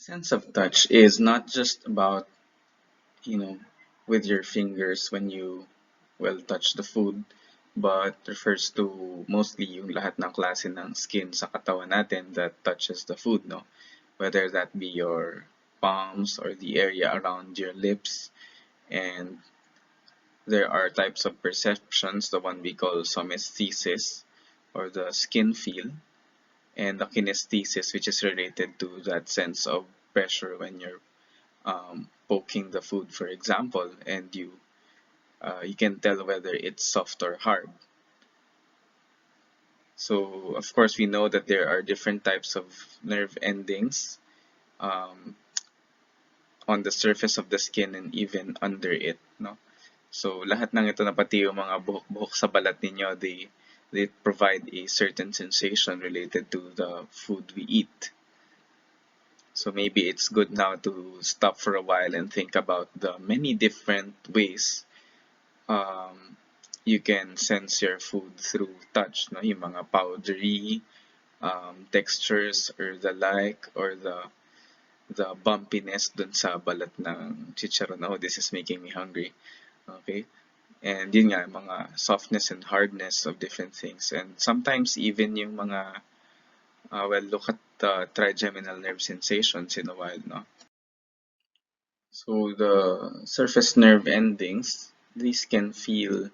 Sense of touch is not just about, you know, with your fingers when you, well, touch the food, but refers to mostly yung lahat ng klase ng skin sa katawan natin that touches the food, no? Whether that be your palms or the area around your lips. And there are types of perceptions, the one we call somesthesis or the skin feel, and the kinesthesis, which is related to that sense of pressure when you're poking the food, for example, and you can tell whether it's soft or hard. So of course we know that there are different types of nerve endings um, on the surface of the skin and even under it, no? So lahat ng ito na pati yung mga buhok-buhok sa balat ninyo, they provide a certain sensation related to the food we eat. So maybe it's good now to stop for a while and think about the many different ways um, you can sense your food through touch, no? Yung mga powdery textures or the like, or the bumpiness dun sa balat ng chicharon. Oh, this is making me hungry. Okay? And yun nga, mga softness and hardness of different things. And sometimes even yung mga, well, look at the trigeminal nerve sensations in a while, no? So the surface nerve endings, these can feel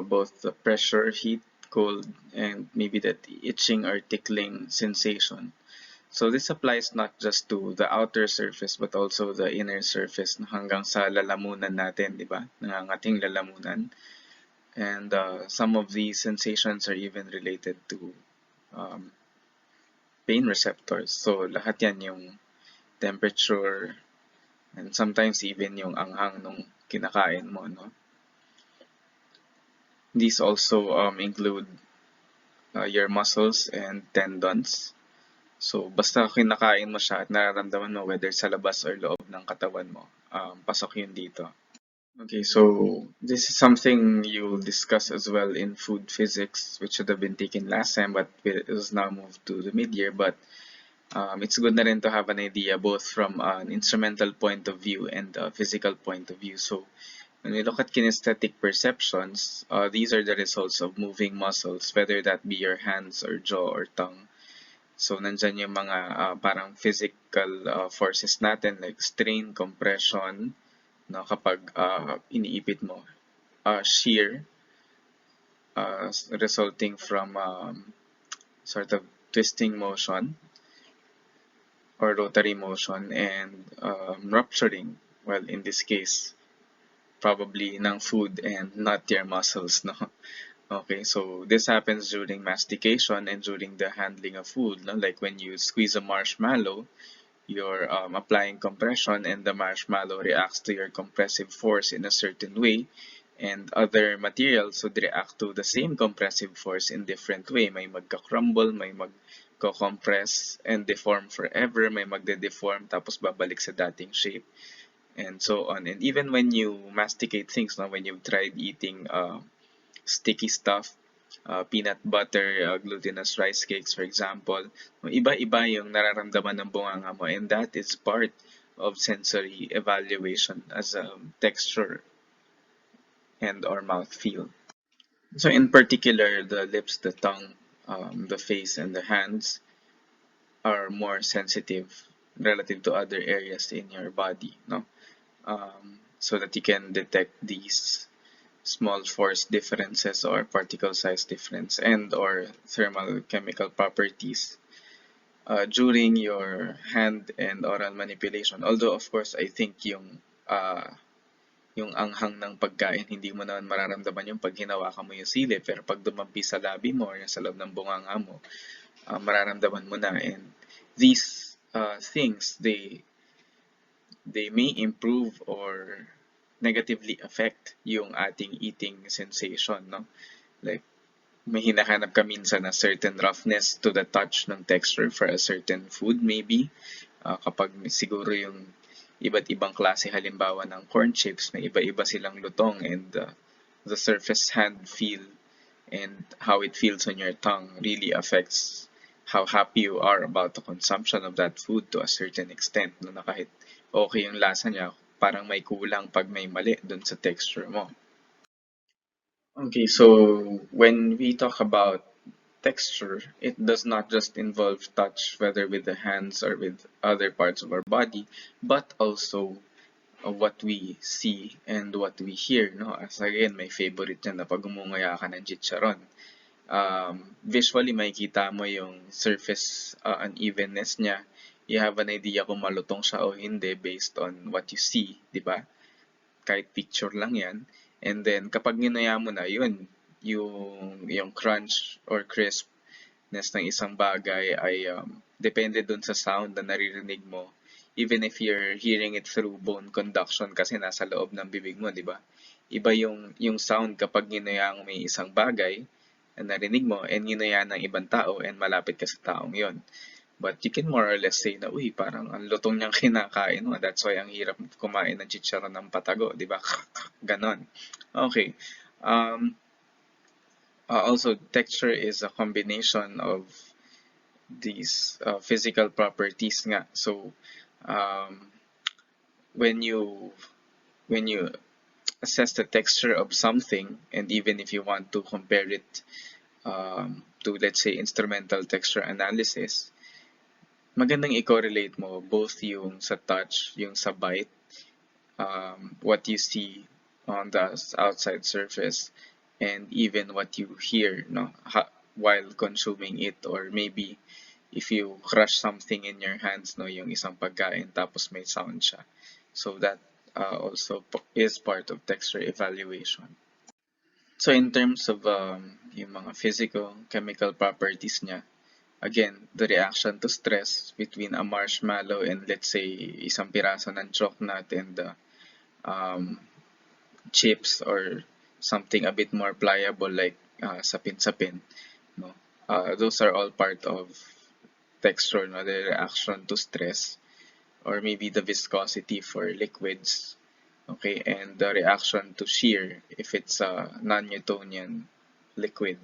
both the pressure, heat, cold, and maybe that itching or tickling sensation. So this applies not just to the outer surface but also the inner surface hanggang sa lalamunan natin, di ba? Nangangating lalamunan. And some of these sensations are even related to um, pain receptors. So lahat yan yung temperature and sometimes even yung anghang nung kinakain mo, no? These also include your muscles and tendons. So basta kinakain mo siya at nararamdaman mo whether sa labas or loob ng katawan mo, pasok yun dito. Okay, so this is something you'll discuss as well in food physics, which should have been taken last time, but it was now moved to the mid-year. But it's good na rin to have an idea both from an instrumental point of view and a physical point of view. So when we look at kinesthetic perceptions, these are the results of moving muscles, whether that be your hands or jaw or tongue. So nandyan yung mga parang physical forces natin like strain, compression, no, kapag iniipit mo, shear resulting from sort of twisting motion or rotary motion, and rupturing, well, in this case probably ng food and not your muscles, no? Okay, so this happens during mastication and during the handling of food, no? Like when you squeeze a marshmallow, you're applying compression and the marshmallow reacts to your compressive force in a certain way, and other materials would react to the same compressive force in different way. May magka-crumble, may magko-compress and deform forever, may magde-deform tapos babalik sa dating shape, and so on. And even when you masticate things, no, when you've tried eating sticky stuff, peanut butter, glutinous rice cakes, for example, iba-iba yung nararamdaman ng bunganga mo, and that is part of sensory evaluation as a texture and or mouth feel. So in particular, the lips, the tongue, the face, and the hands are more sensitive relative to other areas in your body, no? So that you can detect these small force differences or particle size difference and or thermal chemical properties during your hand and oral manipulation. Although of course I think yung anghang ng pagkain hindi mo naman mararamdaman yung pag hinawakan mo yung sili, pero pag dumampi sa labi mo or sa loob ng bunganga mo, mararamdaman mo na. And these things, they may improve or negatively affect yung ating eating sensation, no? Like, may hinahanap ka minsan na certain roughness to the touch ng texture for a certain food maybe. Kapag siguro yung iba't ibang klase halimbawa ng corn chips, may iba-iba silang lutong, and the surface hand feel and how it feels on your tongue really affects how happy you are about the consumption of that food to a certain extent, no, na kahit okay yung lasa niya, parang may kulang pag may mali dun sa texture mo. Okay, so when we talk about texture, it does not just involve touch, whether with the hands or with other parts of our body, but also what we see and what we hear, no? As again, my favorite yan na pag umungaya ka ng chicharon. Visually, makikita mo yung surface unevenness niya. You have an idea kung malutong siya o hindi based on what you see, di ba? Kahit picture lang yan. And then, kapag ginaya mo na, yun, yung crunch or crispness ng isang bagay ay depende dun sa sound na naririnig mo. Even if you're hearing it through bone conduction kasi nasa loob ng bibig mo, di ba? Iba yung sound kapag ginaya mo may isang bagay na narinig mo and ginaya ng ibang tao and malapit ka sa taong yon. But you can more or less say na, uy, parang ang lutong niyang kinakain mo. That's why ang hirap kumain ng chicharon ng patago, di ba? Ganon. Okay. Also, texture is a combination of these physical properties nga. So, um, when you assess the texture of something, and even if you want to compare it to, let's say, instrumental texture analysis, magandang i-correlate mo both yung sa touch, yung sa bite, what you see on the outside surface, and even what you hear, no, while consuming it, or maybe if you crush something in your hands, no, yung isang pagkain tapos may sound siya. So that also is part of texture evaluation. So in terms of yung mga physical, chemical properties niya, again, the reaction to stress between a marshmallow and, let's say, isang piraso ng chocolate and chips or something a bit more pliable like sapin-sapin, no? Those are all part of texture, no? The reaction to stress, or maybe the viscosity for liquids, okay, and the reaction to shear if it's a non-Newtonian liquid.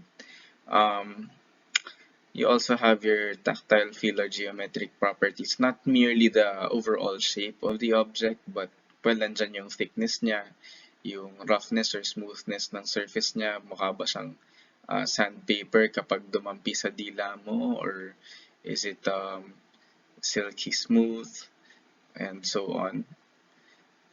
You also have your tactile phylogeometric properties, not merely the overall shape of the object, but well, nandyan yung thickness niya, yung roughness or smoothness ng surface niya, mukha ba siyang sandpaper kapag dumampi sa dila mo, or is it silky smooth, and so on.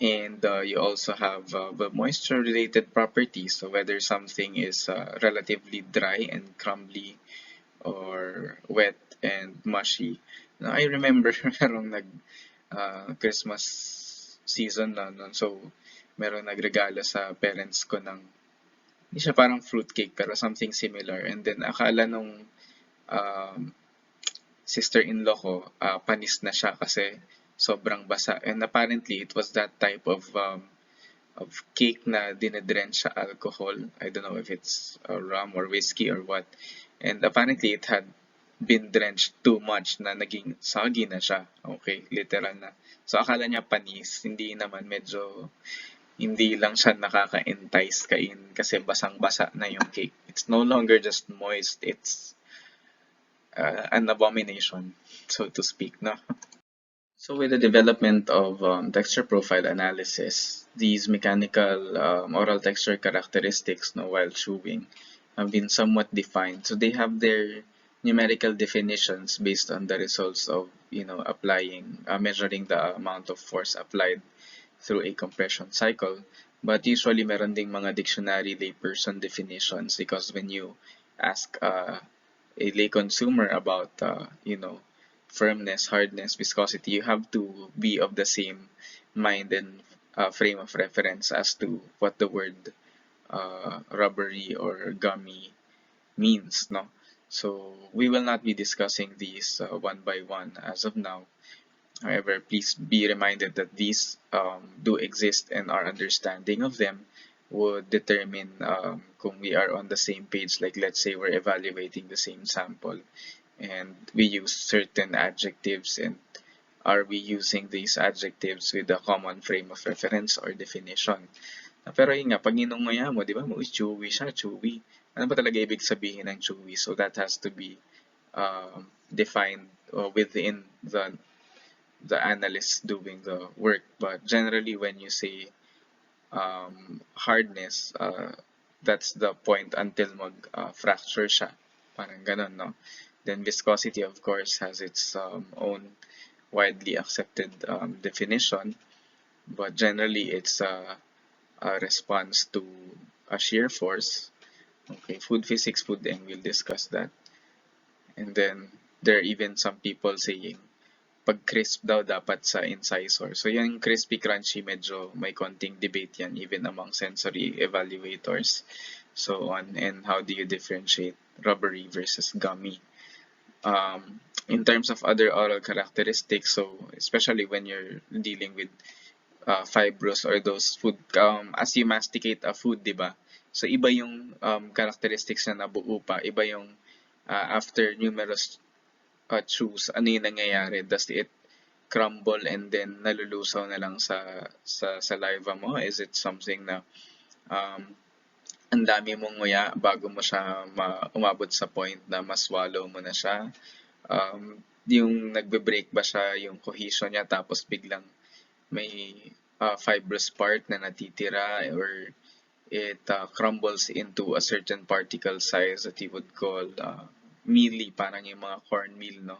And you also have the moisture related properties, so whether something is relatively dry and crumbly or wet and mushy. Now, I remember merong Christmas season na nun. So, merong nagregalo sa parents ko ng, hindi siya parang fruitcake, pero something similar. And then, akala nung sister-in-law ko, panis na siya kasi sobrang basa. And apparently, it was that type of cake na dinedrench sa alcohol. I don't know if it's rum or whiskey or what. And apparently, it had been drenched too much na naging soggy na siya. Okay, literal na. So, akala niya panis. Hindi naman, medyo hindi lang siya nakaka-entice kain kasi basang-basa na yung cake. It's no longer just moist. It's an abomination, so to speak, no? So with the development of texture profile analysis, these mechanical oral texture characteristics, no, while chewing have been somewhat defined. So they have their numerical definitions based on the results of, applying, measuring the amount of force applied through a compression cycle. But usually meron ding mga dictionary layperson definitions, because when you ask a lay consumer about, firmness, hardness, viscosity, you have to be of the same mind and frame of reference as to what the word rubbery or gummy means, no? So we will not be discussing these one by one as of now. However, please be reminded that these do exist, and our understanding of them would determine kung we are on the same page. Like, let's say we're evaluating the same sample and we use certain adjectives, and are we using these adjectives with a common frame of reference or definition. Pero yun nga, pag inunguya mo, di ba, chewy siya, chewy. Ano ba talaga ibig sabihin ng chewy? So that has to be defined within the analyst doing the work. But generally, when you say hardness, that's the point until mag fracture siya. Parang ganun, no? Then viscosity, of course, has its own widely accepted definition, but generally it's a response to a shear force. Okay, food physics, food eng, we'll discuss that. And then there are even some people saying pag crisp daw dapat sa incisor. So yung crispy crunchy medyo may konting debate yan even among sensory evaluators. So on, and how do you differentiate rubbery versus gummy? In terms of other oral characteristics, so especially when you're dealing with fibrous or those food, as you masticate a food, di ba? So iba yung characteristics na nabuo pa, iba yung after numerous chews, ano yung nangyayari? Does it crumble and then nalulusaw na lang sa saliva mo? Is it something na um, ang dami mong nguya bago mo siya umabot sa point na maswallow mo na siya? Yung nagbe-break ba siya yung cohesion niya tapos biglang may fibrous part na natitira, or it crumbles into a certain particle size that you would call mealy, parang yung mga cornmeal, no?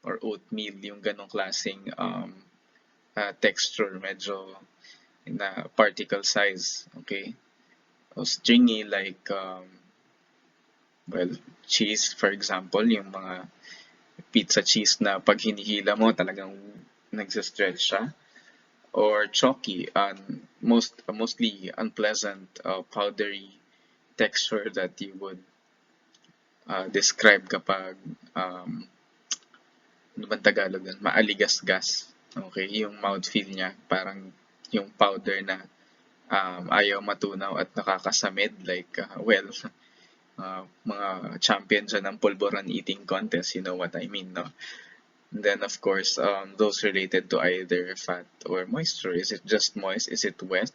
Or oatmeal, yung ganong klaseng texture, medyo na particle size, okay? O stringy like, well, cheese, for example, yung mga pizza cheese na pag hinihila mo talagang nagsistretch siya. Or chalky, mostly unpleasant, powdery texture that you would describe kapag ano bang Tagalog nun? Maaligasgas. Okay, yung mouthfeel niya parang yung powder na ayaw matunaw at nakakasamid, like well, mga champion dyan ng pulburon eating contest, you know what I mean, no? And then of course, those related to either fat or moisture. Is it just moist? Is it wet?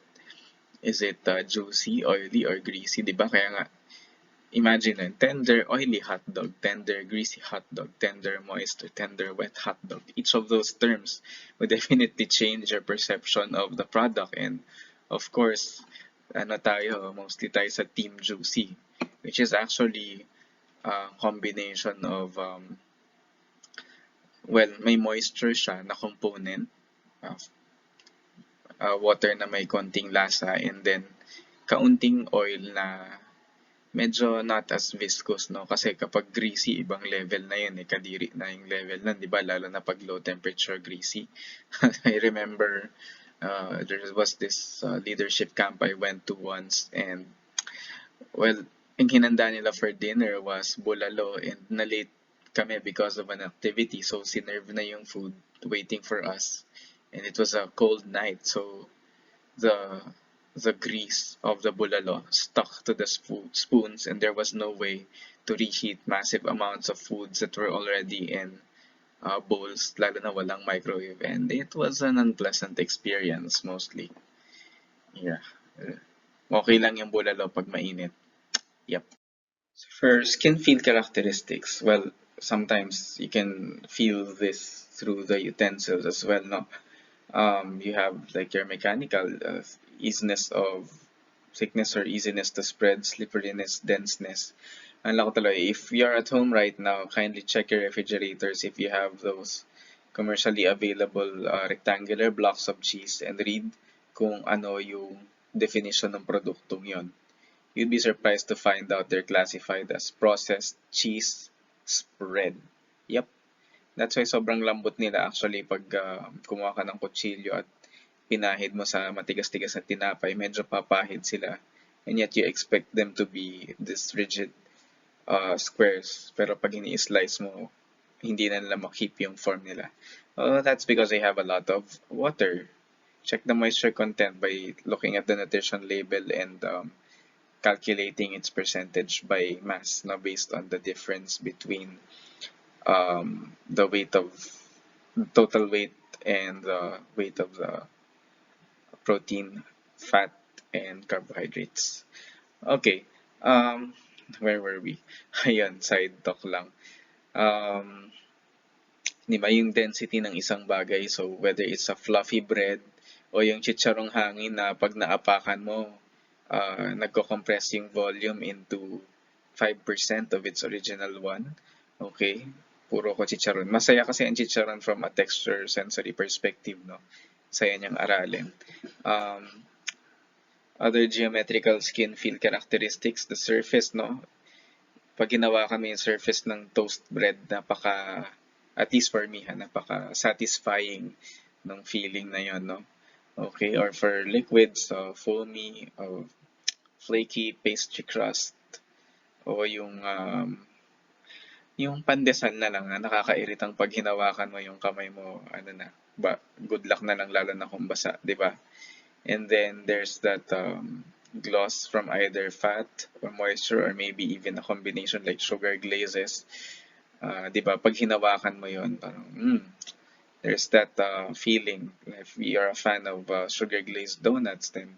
Is it juicy, oily, or greasy? Diba? Kaya nga, imagine a tender, oily hot dog, tender, greasy hot dog, tender, moist, or tender, wet hot dog. Each of those terms would definitely change your perception of the product. And of course, ano tayo, mostly tayo sa team juicy, which is actually a combination of, well, may moisture siya na component, water na may konting lasa, and then kaunting oil na medyo not as viscous, no? Kasi kapag greasy, ibang level na yun, eh. Kadiri na yung level na, di ba? Lalo na pag low temperature greasy. I remember there was this leadership camp I went to once, and well, ang hinanda nila for dinner was bulalo, and na-late kami because of an activity. So, sinerve na yung food waiting for us. And it was a cold night, so the the grease of the bulalo stuck to the spoons, and there was no way to reheat massive amounts of foods that were already in bowls, lalo na walang microwave, and it was an unpleasant experience mostly. Yeah. Okay lang yung bulalo pag mainit. Yep. For skin feel characteristics, well, sometimes you can feel this through the utensils as well, no? You have like your mechanical easiness of thickness or easiness to spread, slipperiness, denseness. Ang lako tuloy, if you're at home right now, kindly check your refrigerators if you have those commercially available rectangular blocks of cheese, and read kung ano yung definition ng produktong yon. You'd be surprised to find out they're classified as processed cheese spread. Yep. That's why sobrang lambot nila actually pag kumuha ka ng kutsilyo at pinahid mo sa matigas-tigas na tinapay, medyo papahid sila. And yet you expect them to be this rigid squares. Pero pag ini-slice mo, hindi na nila makip yung form nila. That's because they have a lot of water. Check the moisture content by looking at the nutrition label and calculating its percentage by mass, now based on the difference between the weight of total weight and the weight of the protein, fat, and carbohydrates. Okay, where were we? Ayun, side talk lang. Um, Di ba? Yung density ng isang bagay. So, whether it's a fluffy bread o yung chicharong hangin na pag naapakan mo, nagko-compress yung volume into 5% of its original one. Okay? Puro ko chicharon. Masaya kasi ang chicharon from a texture sensory perspective, no? Saya niyang aralin. Other geometrical skin feel characteristics, the surface, no? Pag ginawa kami yung surface ng toast bread, at least for me, napaka-satisfying ng feeling na yon, no? Okay, or for liquids, foamy, flaky pastry crust, o yung pandesal na lang na nakakairitang pag hinawakan mo yung kamay mo, good luck na lang lalo na kung basa, di ba? And then there's that gloss from either fat or moisture or maybe even a combination like sugar glazes. Di ba? Pag hinawakan mo yun, parang, there's that feeling. If you are a fan of sugar glazed donuts, then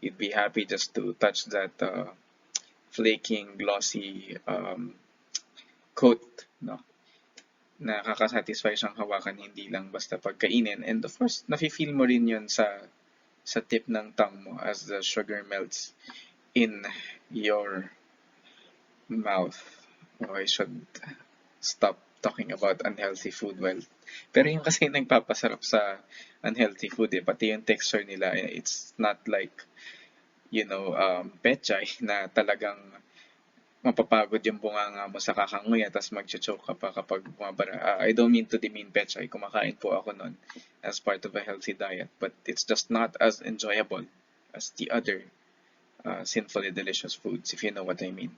you'd be happy just to touch that flaking, glossy coat, no? Nakaka-satisfy siyang hawakan, hindi lang basta pagkainin. And of course, nafe-feel mo rin yun sa tip ng tongue mo as the sugar melts in your mouth. Oh, I should stop talking about unhealthy food. Well, pero yung kasi nagpapasarap sa unhealthy food, pati yung texture nila, it's not like, pechay na talagang mapapagod yung bunganga mo sa kakanguya tapos mag-choke ka pa kapag bumabara. I don't mean to demean pechay. Kumakain po ako nun as part of a healthy diet. But it's just not as enjoyable as the other sinfully delicious foods, if you know what I mean.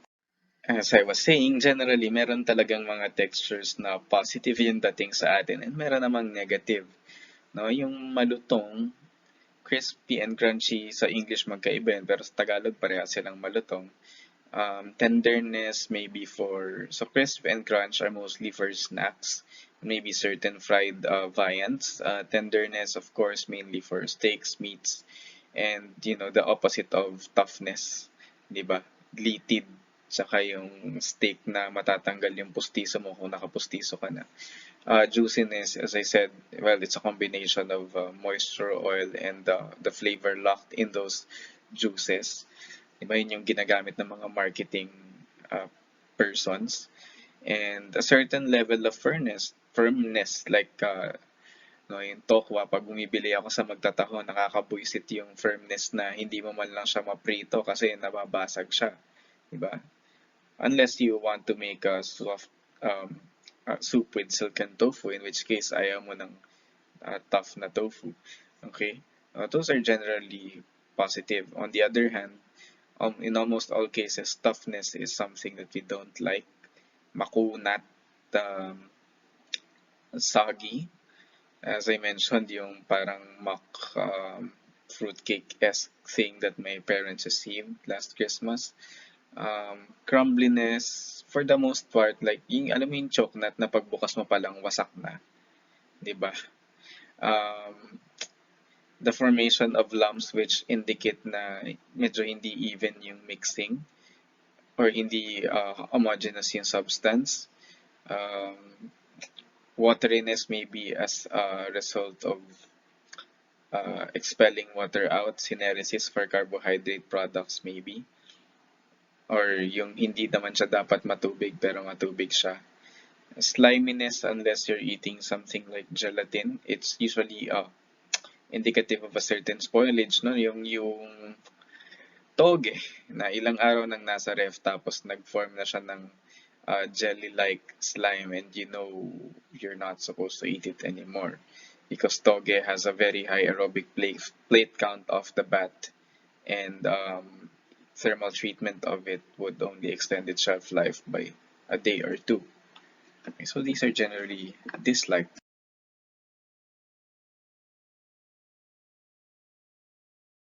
As I was saying, generally, meron talagang mga textures na positive yung dating sa atin and meron namang negative. No? Yung malutong, crispy and crunchy, sa English magkaiba yun, pero sa Tagalog pareha silang malutong. Tenderness maybe so crisp and crunch are mostly for snacks, maybe certain fried viands. Tenderness, of course, mainly for steaks, meats, and the opposite of toughness, di ba? Litid, saka yung steak na matatanggal yung pustiso mo kung nakapustiso ka na. Juiciness, as I said, well, it's a combination of moisture, oil, and the flavor locked in those juices. Diba yun yung ginagamit ng mga marketing persons. And a certain level of firmness like yung tokwa, pag bumibili ako sa magtataho, nakakabuisit yung firmness na hindi mo man lang siya maprito kasi nababasag siya. Diba? Unless you want to make a soft soup with silken tofu, in which case ayaw mo ng tough na tofu. Okay? Those are generally positive. On the other hand, in almost all cases, toughness is something that we don't like. Makunat, soggy. As I mentioned, yung parang mock fruitcake-esque thing that my parents received last Christmas. Crumbliness, for the most part, like, alam mo yung chocolate na pagbukas mo palang wasak na. Diba? The formation of lumps which indicate na medyo hindi even yung mixing or hindi homogeneous yung substance. Wateriness may be as a result of expelling water out, syneresis for carbohydrate products maybe. Or yung hindi naman siya dapat matubig pero matubig siya. Sliminess, unless you're eating something like gelatin, it's usually indicative of a certain spoilage, no? Yung toge na ilang araw nang nasa ref tapos nag-form na siya ng jelly-like slime and you're not supposed to eat it anymore because toge has a very high aerobic plate count off the bat and thermal treatment of it would only extend its shelf life by a day or two. Okay, so these are generally disliked